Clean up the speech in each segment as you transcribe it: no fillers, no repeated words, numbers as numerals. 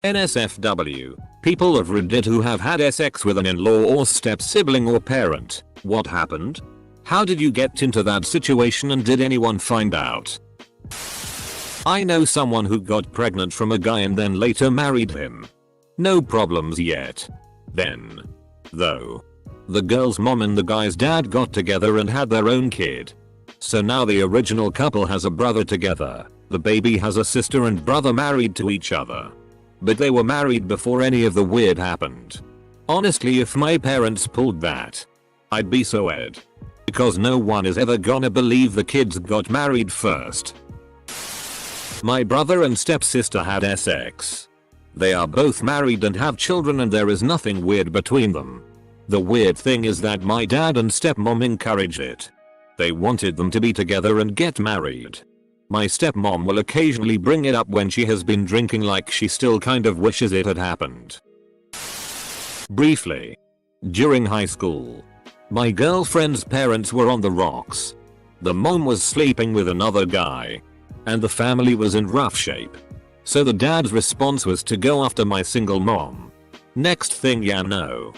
NSFW. People of Reddit who have had sex with an in-law or step-sibling or parent. What happened? How did you get into that situation and did anyone find out? I know someone who got pregnant from a guy and then later married him. No problems yet. Then, though, the girl's mom and the guy's dad got together and had their own kid. So now the original couple has a brother together. The baby has a sister and brother married to each other. But they were married before any of the weird happened. Honestly, if my parents pulled that, I'd be so ed. Because no one is ever gonna believe the kids got married first. My brother and stepsister had sex. They are both married and have children and there is nothing weird between them. The weird thing is that my dad and stepmom encouraged it. They wanted them to be together and get married. My stepmom will occasionally bring it up when she has been drinking, like she still kind of wishes it had happened. Briefly. During high school, my girlfriend's parents were on the rocks. The mom was sleeping with another guy. And the family was in rough shape. So the dad's response was to go after my single mom. Next thing ya know,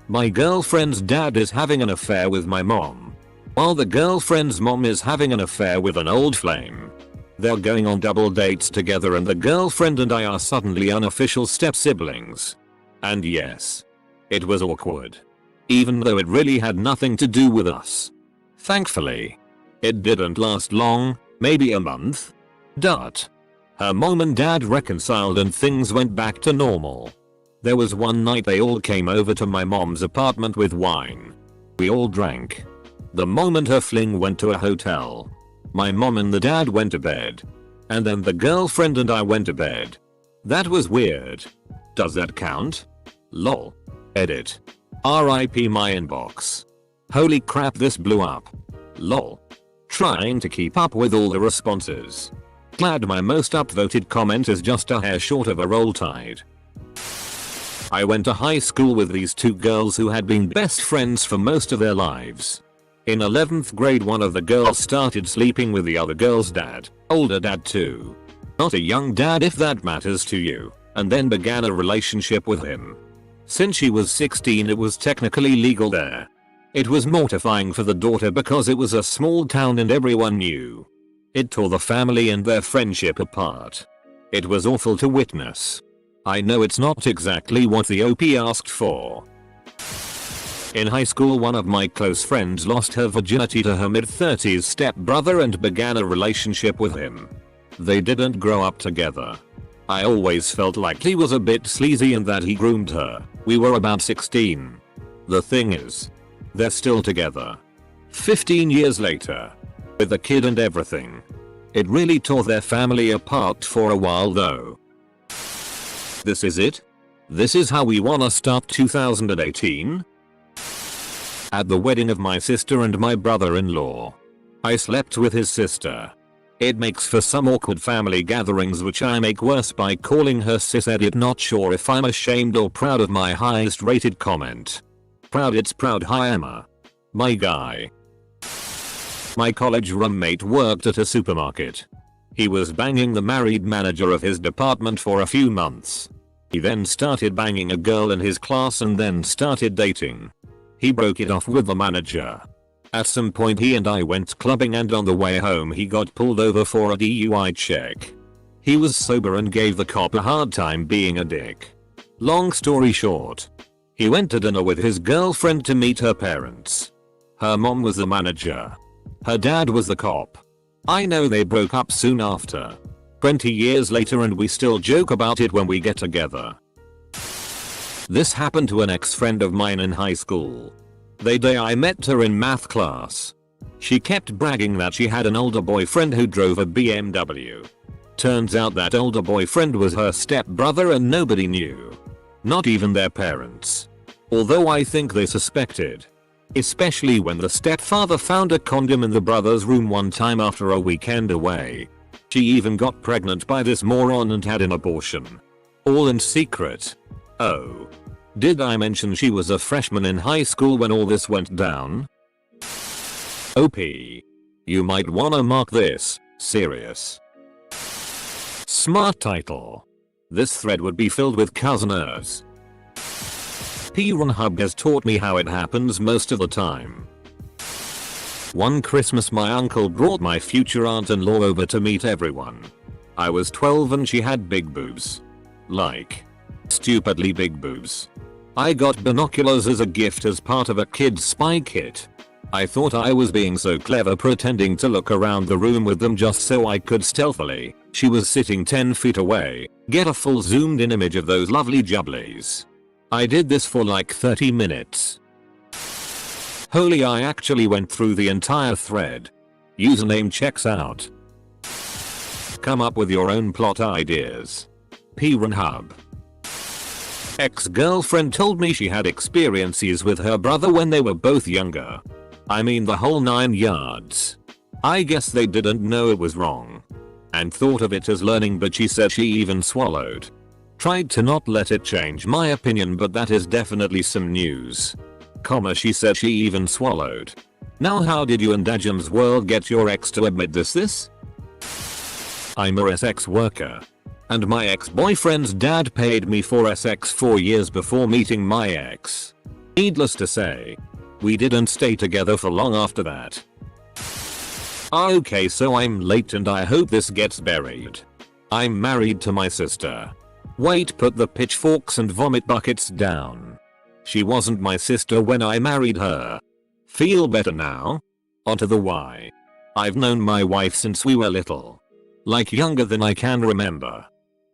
my girlfriend's dad is having an affair with my mom, while the girlfriend's mom is having an affair with an old flame. They're going on double dates together and the girlfriend and I are suddenly unofficial step-siblings. And yes, it was awkward. Even though it really had nothing to do with us. Thankfully, it didn't last long, maybe a month. Her mom and dad reconciled and things went back to normal. There was one night they all came over to my mom's apartment with wine. We all drank. The moment her fling went to a hotel, my mom and the dad went to bed. And then the girlfriend and I went to bed. That was weird. Does that count? Lol. Edit. RIP my inbox. Holy crap, this blew up. Lol. Trying to keep up with all the responses. Glad my most upvoted comment is just a hair short of a Roll Tide. I went to high school with these two girls who had been best friends for most of their lives. In 11th grade, one of the girls started sleeping with the other girl's dad, older dad too. Not a young dad if that matters to you, and then began a relationship with him. Since she was 16, it was technically legal there. It was mortifying for the daughter because it was a small town and everyone knew. It tore the family and their friendship apart. It was awful to witness. I know it's not exactly what the OP asked for. In high school, one of my close friends lost her virginity to her mid-30s stepbrother and began a relationship with him. They didn't grow up together. I always felt like he was a bit sleazy and that he groomed her. We were about 16. The thing is, they're still together. 15 years later. With a kid and everything. It really tore their family apart for a while though. This is it? This is how we wanna start 2018? At the wedding of my sister and my brother-in-law, I slept with his sister. It makes for some awkward family gatherings, which I make worse by calling her sis edit. Not sure if I'm ashamed or proud of my highest rated comment. Proud, it's proud. Hi Emma. My guy. My college roommate worked at a supermarket. He was banging the married manager of his department for a few months. He then started banging a girl in his class and then started dating. He broke it off with the manager. At some point he and I went clubbing and on the way home he got pulled over for a DUI check. He was sober and gave the cop a hard time being a dick. Long story short, he went to dinner with his girlfriend to meet her parents. Her mom was the manager. Her dad was the cop. I know they broke up soon after. 20 years later and we still joke about it when we get together. This happened to an ex-friend of mine in high school. The day I met her in math class. She kept bragging that she had an older boyfriend who drove a BMW. Turns out that older boyfriend was her stepbrother and nobody knew. Not even their parents. Although I think they suspected. Especially when the stepfather found a condom in the brother's room one time after a weekend away. She even got pregnant by this moron and had an abortion. All in secret. Oh. Did I mention she was a freshman in high school when all this went down? OP. You might wanna mark this. Serious. Smart title. This thread would be filled with cousiners. P-Run has taught me how it happens most of the time. One Christmas my uncle brought my future aunt-in-law over to meet everyone. I was 12 and she had big boobs. Like, stupidly big boobs. I got binoculars as a gift as part of a kid's spy kit. I thought I was being so clever pretending to look around the room with them just so I could stealthily, she was sitting 10 feet away, get a full zoomed in image of those lovely jubblies. I did this for like 30 minutes. Holy, I actually went through the entire thread. Username checks out. Come up with your own plot ideas. P-Run. Ex-girlfriend told me she had experiences with her brother when they were both younger. I mean the whole 9 yards. I guess they didn't know it was wrong. And thought of it as learning, but she said she even swallowed. Tried to not let it change my opinion, but that is definitely some news. She said she even swallowed. Now how did you and Dajam's world get your ex to admit this? I'm a sex worker. And my ex-boyfriend's dad paid me for sex 4 years before meeting my ex. Needless to say, we didn't stay together for long after that. Okay, so I'm late and I hope this gets buried. I'm married to my sister. Wait, put the pitchforks and vomit buckets down. She wasn't my sister when I married her. Feel better now? Onto the why. I've known my wife since we were little. Like younger than I can remember.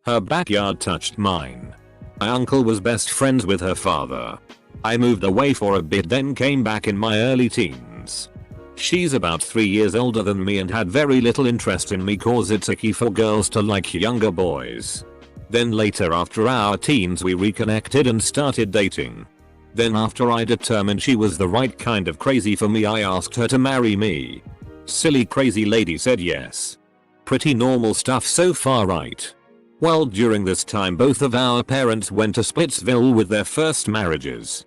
Her backyard touched mine. My uncle was best friends with her father. I moved away for a bit, then came back in my early teens. She's about 3 years older than me and had very little interest in me cause it's a key for girls to like younger boys. Then later after our teens we reconnected and started dating. Then after I determined she was the right kind of crazy for me, I asked her to marry me. Silly crazy lady said yes. Pretty normal stuff so far, right? Well, during this time both of our parents went to Splitsville with their first marriages.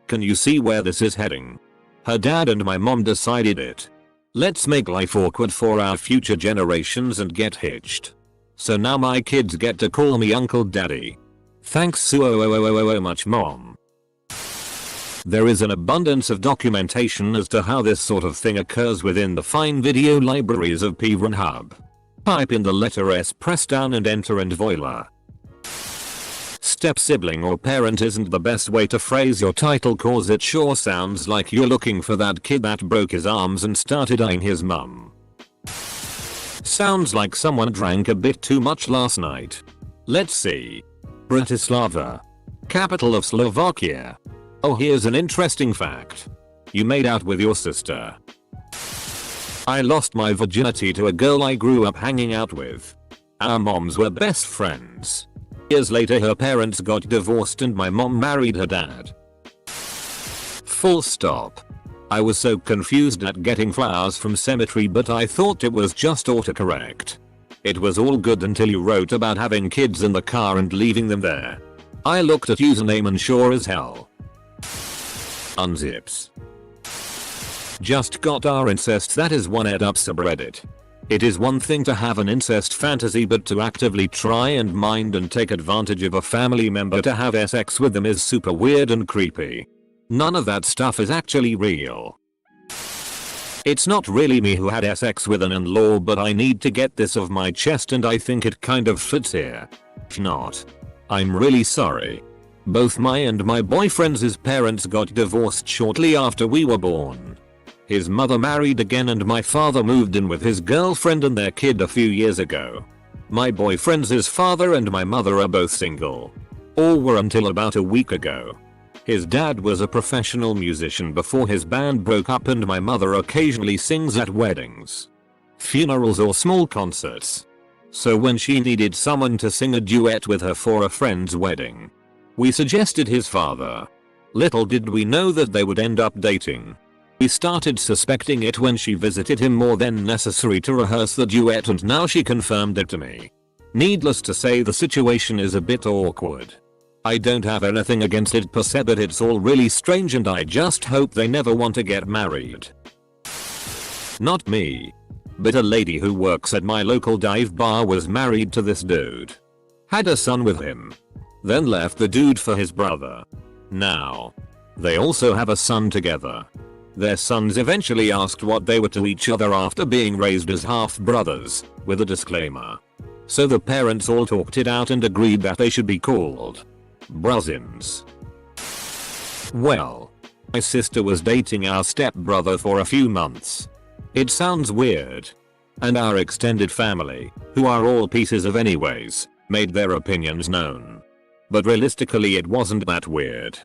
Can you see where this is heading? Her dad and my mom decided it. Let's make life awkward for our future generations and get hitched. So now my kids get to call me Uncle Daddy. Thanks so much, Mom. There is an abundance of documentation as to how this sort of thing occurs within the fine video libraries of P-Run. Type in the letter S, press down and enter, and voila. Step sibling or parent isn't the best way to phrase your title cause it sure sounds like you're looking for that kid that broke his arms and started eyeing his mum. Sounds like someone drank a bit too much last night. Let's see. Bratislava. Capital of Slovakia. Oh, here's an interesting fact. You made out with your sister. I lost my virginity to a girl I grew up hanging out with. Our moms were best friends. Years later her parents got divorced and my mom married her dad. Full stop. I was so confused at getting flowers from cemetery, but I thought it was just autocorrect. It was all good until you wrote about having kids in the car and leaving them there. I looked at username and sure as hell. Unzips. Just got our incest, that is one ed up subreddit. It is one thing to have an incest fantasy, but to actively try and mind and take advantage of a family member to have sex with them is super weird and creepy. None of that stuff is actually real. It's not really me who had sex with an in-law, but I need to get this off my chest and I think it kind of fits here. If not, I'm really sorry. Both my and my boyfriend's parents got divorced shortly after we were born. His mother married again and my father moved in with his girlfriend and their kid a few years ago. My boyfriend's father and my mother are both single. Or were until about a week ago. His dad was a professional musician before his band broke up and my mother occasionally sings at weddings, funerals or small concerts. So when she needed someone to sing a duet with her for a friend's wedding, we suggested his father. Little did we know that they would end up dating. We started suspecting it when she visited him more than necessary to rehearse the duet, and now she confirmed it to me. Needless to say, the situation is a bit awkward. I don't have anything against it per se, but it's all really strange and I just hope they never want to get married. Not me. But a lady who works at my local dive bar was married to this dude. Had a son with him. Then left the dude for his brother. Now, they also have a son together. Their sons eventually asked what they were to each other after being raised as half-brothers, with a disclaimer. So the parents all talked it out and agreed that they should be called Bruzins. Well, my sister was dating our stepbrother for a few months. It sounds weird. And our extended family, who are all pieces of anyways, made their opinions known. But realistically it wasn't that weird.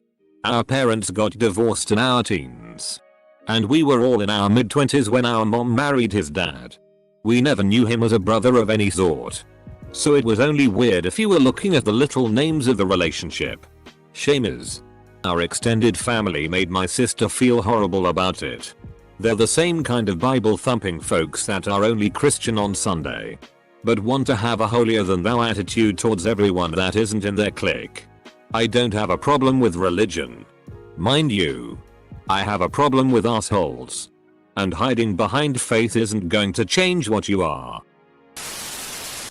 Our parents got divorced in our teens. And we were all in our mid-20s when our mom married his dad. We never knew him as a brother of any sort. So it was only weird if you were looking at the literal names of the relationship. Shame is, our extended family made my sister feel horrible about it. They're the same kind of Bible-thumping folks that are only Christian on Sunday, but want to have a holier-than-thou attitude towards everyone that isn't in their clique. I don't have a problem with religion. Mind you, I have a problem with assholes. And hiding behind faith isn't going to change what you are.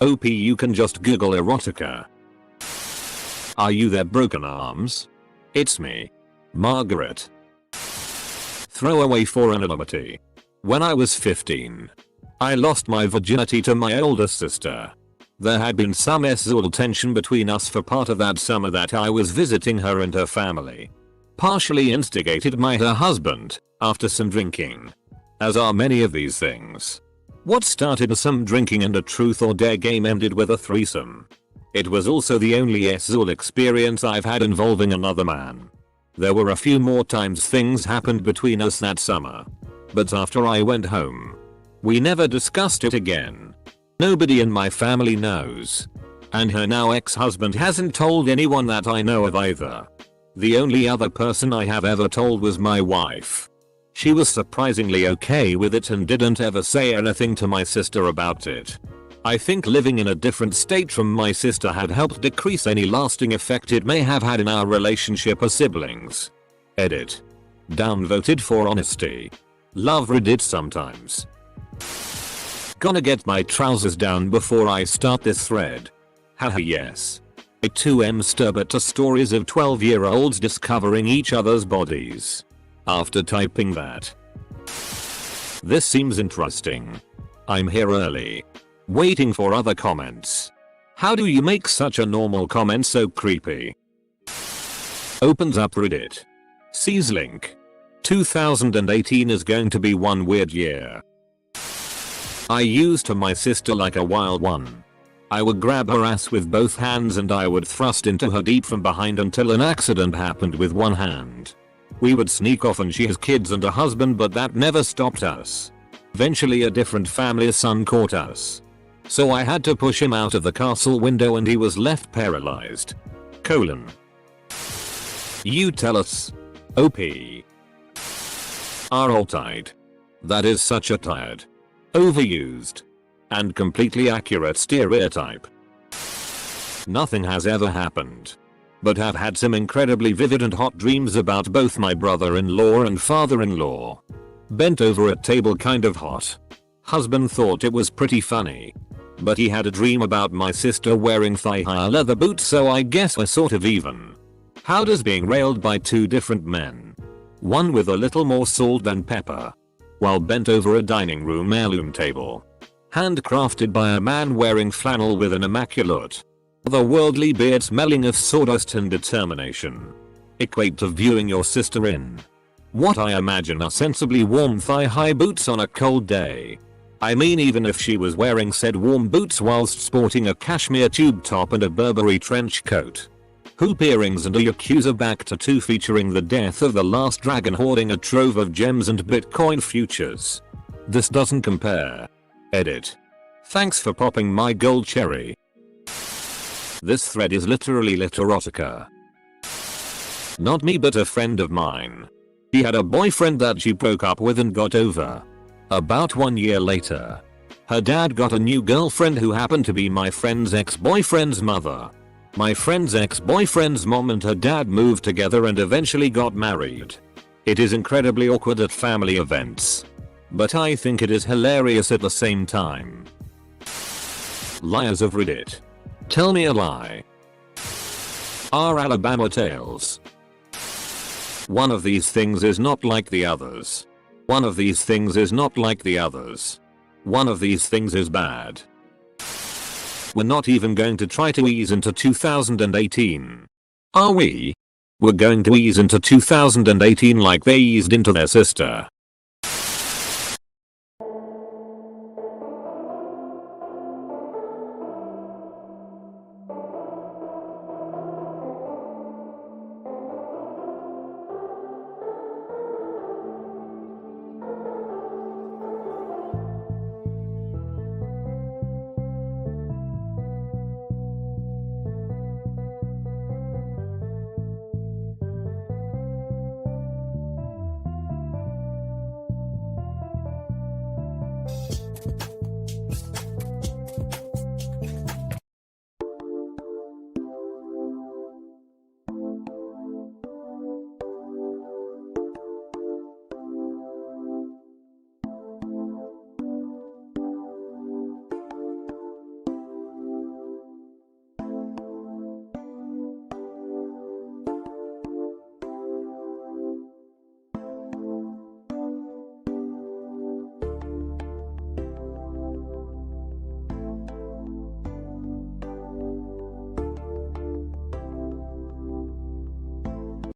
OP, you can just Google erotica. Are you there, broken arms? It's me, Margaret. Throwaway for anonymity. When I was 15, I lost my virginity to my older sister. There had been some sexual tension between us for part of that summer that I was visiting her and her family. Partially instigated by her husband, after some drinking. As are many of these things. What started as some drinking and a truth or dare game ended with a threesome. It was also the only sexual experience I've had involving another man. There were a few more times things happened between us that summer. But after I went home, we never discussed it again. Nobody in my family knows. And her now ex-husband hasn't told anyone that I know of either. The only other person I have ever told was my wife. She was surprisingly okay with it and didn't ever say anything to my sister about it. I think living in a different state from my sister had helped decrease any lasting effect it may have had in our relationship as siblings. Edit. Downvoted for honesty. Love Reddit sometimes. Gonna get my trousers down before I start this thread. Haha, yes. I too am stubborn to stories of 12-year-olds discovering each other's bodies. After typing that. This seems interesting. I'm here early. Waiting for other comments. How do you make such a normal comment so creepy? Opens up Reddit. Sees link. 2018 is going to be one weird year. I used to my sister like a wild one. I would grab her ass with both hands and I would thrust into her deep from behind until an accident happened with one hand. We would sneak off and she has kids and a husband, but that never stopped us. Eventually a different family's son caught us. So I had to push him out of the castle window and he was left paralyzed. You tell us. OP. Are all tied. That is such a tired, overused, and completely accurate stereotype. Nothing has ever happened. But have had some incredibly vivid and hot dreams about both my brother-in-law and father-in-law. Bent over at table kind of hot. Husband thought it was pretty funny. But he had a dream about my sister wearing thigh-high leather boots, so I guess we're sort of even. How does being railed by two different men? One with a little more salt than pepper. While bent over a dining room heirloom table. Handcrafted by a man wearing flannel with an immaculate, otherworldly beard smelling of sawdust and determination. Equate to viewing your sister in what I imagine are sensibly warm thigh-high boots on a cold day. I mean, even if she was wearing said warm boots whilst sporting a cashmere tube top and a Burberry trench coat. Hoop earrings and a Yakuza back tattoo featuring the death of the last dragon hoarding a trove of gems and Bitcoin futures. This doesn't compare. Edit. Thanks for popping my gold cherry. This thread is literally literotica. Not me, but a friend of mine. She had a boyfriend that she broke up with and got over. About 1 year later, her dad got a new girlfriend who happened to be my friend's ex-boyfriend's mother. My friend's ex-boyfriend's mom and her dad moved together and eventually got married. It is incredibly awkward at family events. But I think it is hilarious at the same time. Liars of Reddit. Tell me a lie. Are Alabama tales? One of these things is not like the others. One of these things is not like the others. One of these things is bad. We're not even going to try to ease into 2018. Are we? We're going to ease into 2018 like they eased into their sister.